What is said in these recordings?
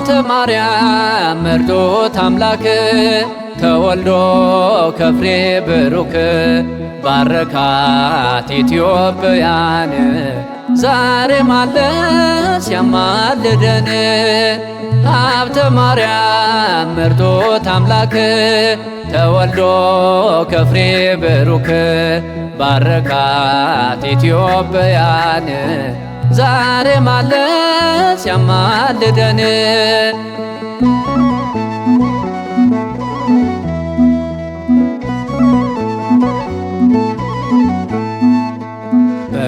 ሀብተ ማርያም መርጦት አምላክ ተወልዶ ከፍሬ ብሩክ ባረካት ኢትዮጵያን ዛሬም አለ ሲያማልደን ሀብተ ማርያም መርጦት አምላክ ተወልዶ ከፍሬ ብሩክ ባረካት ኢትዮጵያን ዛሬም አለ ሲያማልደን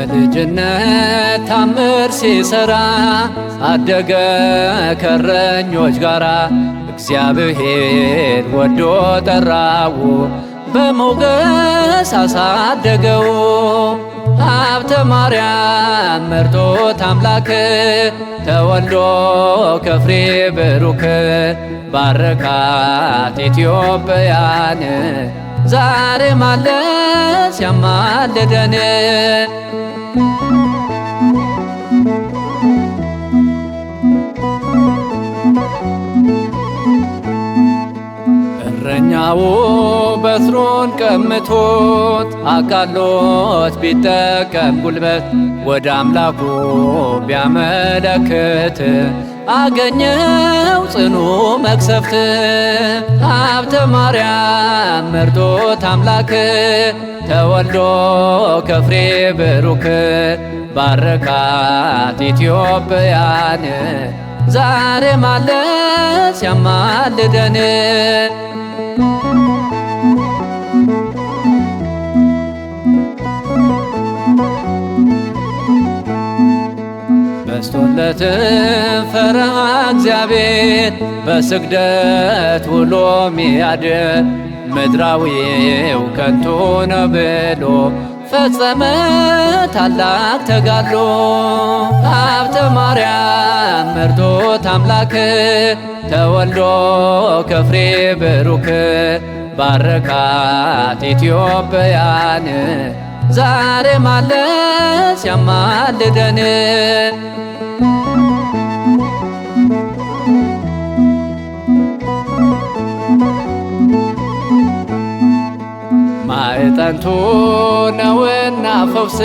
በልጅነት ታምር ሲሰራ አደገ ከእረኞች ጋራ እግዚአብሔር ወዶ ጠራው በሞገስ አሳደገው ሀብተ ማርያም መርጦት አምላክ ተወልዶ ከፍሬ ብሩክ ባረካት ኢትዮጵያን ዛሬም አለ ሲያማልደን እረኛው በትሩን ቀምቶት አቃሎት ቢጠቀም ጉልበት ወደ አምላኩ ቢያመለክት አገኘው ጽኑ መቅሰፍት ሀብተ ማርያም መርጦት አምላክ ተወልዶ ከፍሬ ብሩክ ባረካት ኢትዮጵያን ዛሬም አለ ሲያማልደን በስቶለት ፈሪሃ እግዚአብሔር በስግደት ውሎ ሚያድር ምድራዊው ከንቱ ነው ብሎ ፈጸመ ታላቅ ተጋድሎ ሀብተ ማርያም መርጦት አምላክ ተወልዶ ከፍሬ ብሩክ ባረካት ኢትዮጵያን ዛሬም አለ ሲያማልደን ማዕጠንቱ ነውና ፈውስ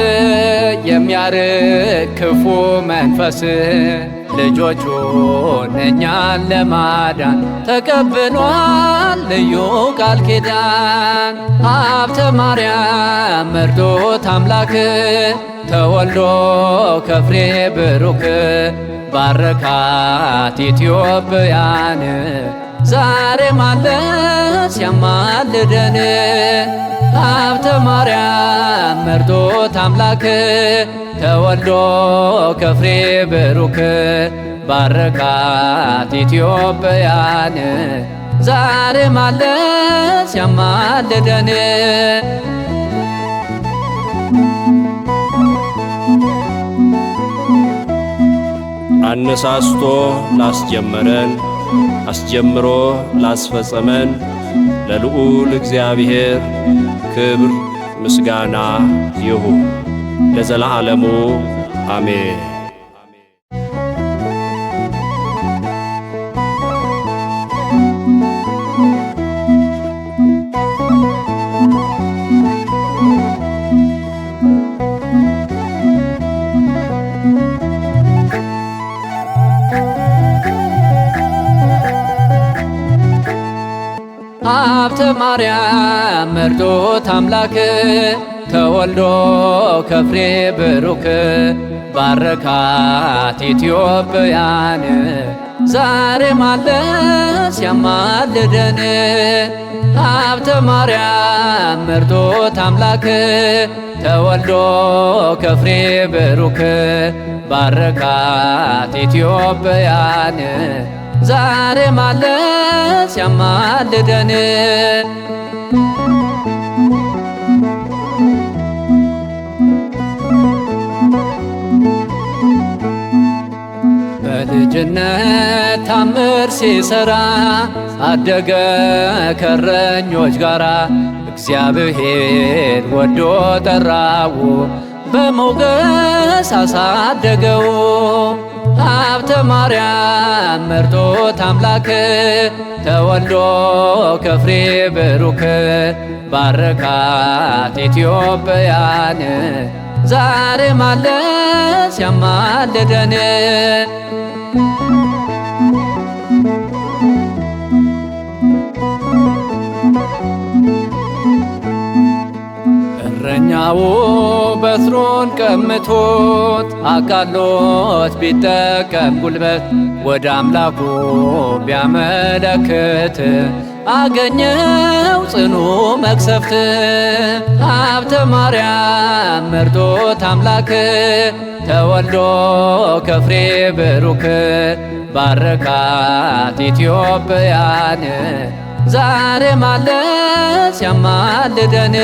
የሚያርቅ ክፉ መንፈስ ልጆቹን እኛን ለማዳን ተቀብሏል ልዩ ቃል ኪዳን ሀብተ ማርያም መርጦት አምላክ ተወልዶ ከፍሬ ብሩክ ባረካት ኢትዮጵያን ዛሬም አለ ሲያማልደን ሀብተ ማርያም መርጦት አምላክ ተወልዶ ከፍሬ ብሩክ ባረካት ኢትዮጵያን ዛሬም አለ ሲያማልደን አነሳስቶ ላስጀመረን አስጀምሮ ላስፈጸመን ለልዑል እግዚአብሔር ክብር ምስጋና ይሁን ለዘላለሙ አሜን። ሀብተ ማርያም መርጦት አምላክ ተወልዶ ከፍሬ ብሩክ ባረካት ኢትዮጵያን ዛሬም አለ ሲያማልደን ሀብተ ማርያም መርጦት አምላክ ተወልዶ ከፍሬ ብሩክ ባረካት ኢትዮጵያን ዛሬም አለ ሲያማልደን በልጅነት ታምር ሲሰራ አደገ ከእረኞች ጋራ እግዚአብሔር ወዶ ጠራው በሞገስ አሳደገው ሀብተ ማርያም መርጦት አምላክ ተወልዶ ከፍሬ ብሩክ ባረካት ኢትዮጵያን ዛሬም አለ ሲያማልደን እረኛው በትሩን ቀምቶት አቃሎት ቢጠቀም ጉልበት ወደ አምላኩ ቢያመለክት አገኘው ጽኑ መቅሰፍት። ሀብተ ማርያም መርጦት አምላክ ተወልዶ ከፍሬ ብሩክ ባረካት ኢትዮጵያን ዛሬም አለ ሲያማልደን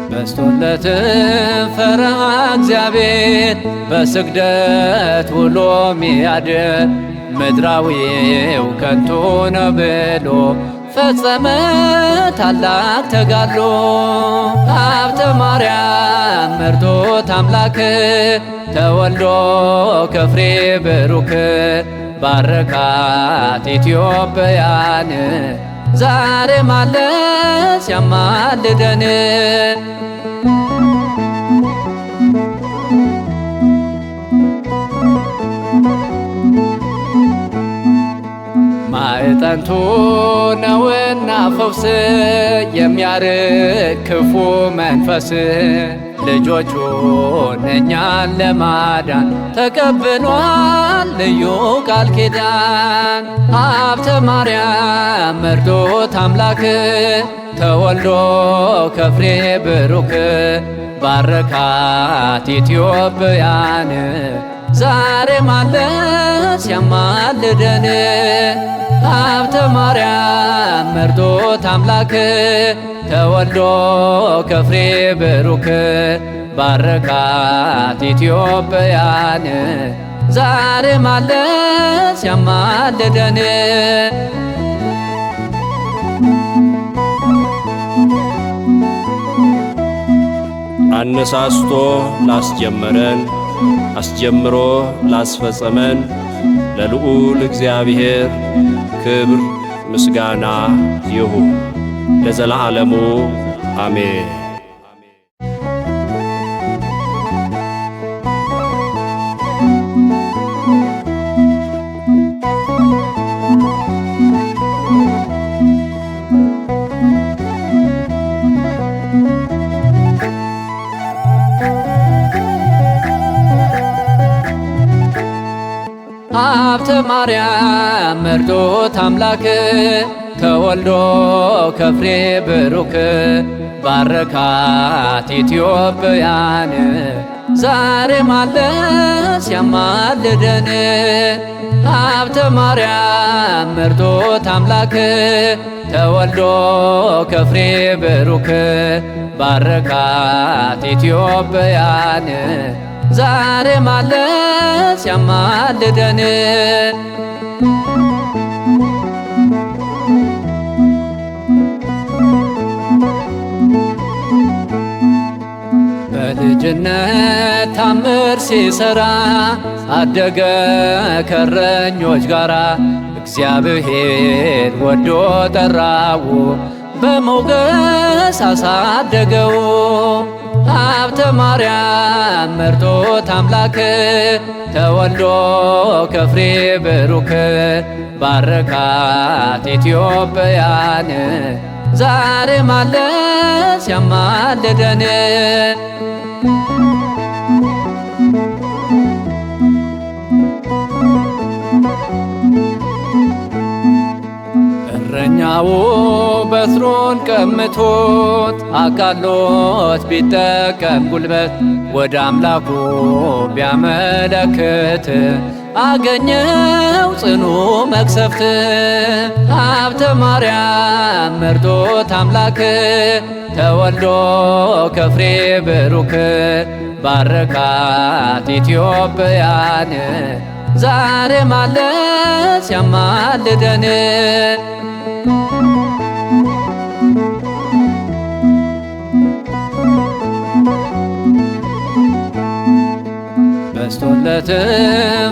በስቶለት ፈሪሃ እግዚአብሔር በስግደት ውሎ ሚያድር ምድራዊው ከንቱ ነው ብሎ ፈጸመ ታላቅ ተጋድሎ። ሀብተ ማርያም መርጦት አምላክ ተወልዶ ከፍሬ ብሩክ ባረካት ኢትዮጵያን ዛሬም አለ ሲያማልደን ማዕጠንቱ ነውና ፈውስ የሚያርቅ ክፉ መንፈስ ልጆቹን እኛን ለማዳን ተቀብሏል ልዩ ቃል ኪዳን። ሀብተ ማርያም መርጦት አምላክ ተወልዶ ከፍሬ ብሩክ ባረካት ኢትዮጵያን ዛሬም አለ ሲያማልደን ሀብተ ማርያም መርጦት አምላክ ተወልዶ ከፍሬ ብሩክ ባረካት ኢትዮጵያን ዛሬም አለ ሲያማልደን አነሳስቶ ላስጀመረን አስጀምሮ ላስፈጸመን ለልዑል እግዚአብሔር ክብር ምስጋና ይሁን ለዘላለሙ አሜን። ሀብተ ማርያም መርጦት አምላክ ተወልዶ ከፍሬ ብሩክ ባረካት ኢትዮጵያን ዛሬም አለ ሲያማልደን ሀብተ ማርያም መርጦት አምላክ ተወልዶ ከፍሬ ብሩክ ባረካት ኢትዮጵያን ዛሬም አለ ሲያማልደን በልጅነት ታምር ሲሰራ አደገ ከእረኞች ጋራ እግዚአብሔር ወዶ ጠራው በሞገስ አሳደገው። ሀብተ ማርያም መርጦት አምላክ ተወልዶ ከፍሬ ብሩክ ባረካት ኢትዮጵያን ዛሬም አለ ሲያማልደን እረኛው በትሩን ቀምቶት አቃሎት ቢጠቀም ጉልበት ወደ አምላኩ ቢያመለክት አገኘው ጽኑ መቅሰፍት። ሀብተ ማርያም መርጦት አምላክ ተወልዶ ከፍሬ ብሩክ ባረካት ኢትዮጵያን ዛሬም አለ ሲያማልደን የለበትም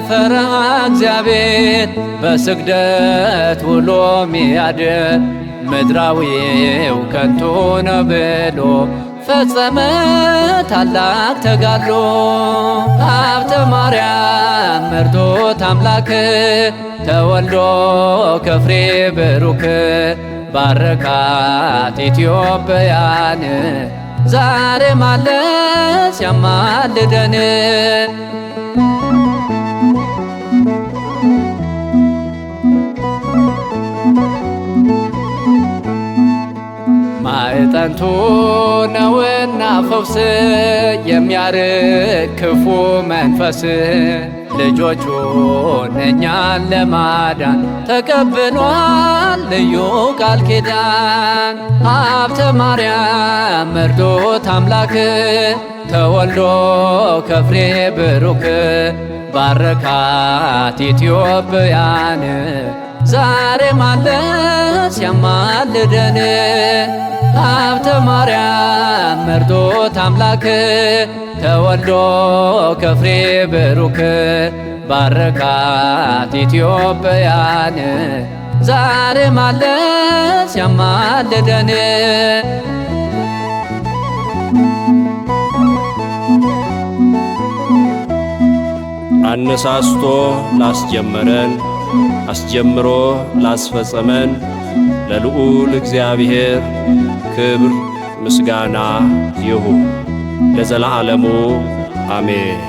ፈሪሃ እግዚአብሔር በስግደት ውሎ ሚያድር ምድራዊው ከንቱ ነው ብሎ ፈጸመ ታላቅ ተጋድሎ። ሀብተ ማርያም መርጦት አምላክ ተወልዶ ከፍሬ ብሩክ ባረካት ኢትዮጵያን ዛሬም አለ ሲያማልደን። ማዕጠንቱ ነውና ፈውስ የሚያርቅ ክፉ መንፈስ ልጆቹን እኛን ለማዳን ተቀብሏል ልዩ ቃል ኪዳን። ሀብተ ማርያም መርጦት አምላክ ተወልዶ ከፍሬ ብሩክ ባረካት ኢትዮጵያን ዛሬም አለ ሲያማልደን። ሀብተ ማርያም መርጦት አምላክ ተወልዶ ከፍሬ ብሩክ ባረካት ኢትዮጵያን ዛሬም አለ ሲያማልደን። አነሳስቶ ላስጀመረን አስጀምሮ ላስፈጸመን ለልዑል እግዚአብሔር ክብር ምስጋና ይሁን ለዘላለሙ አሜን።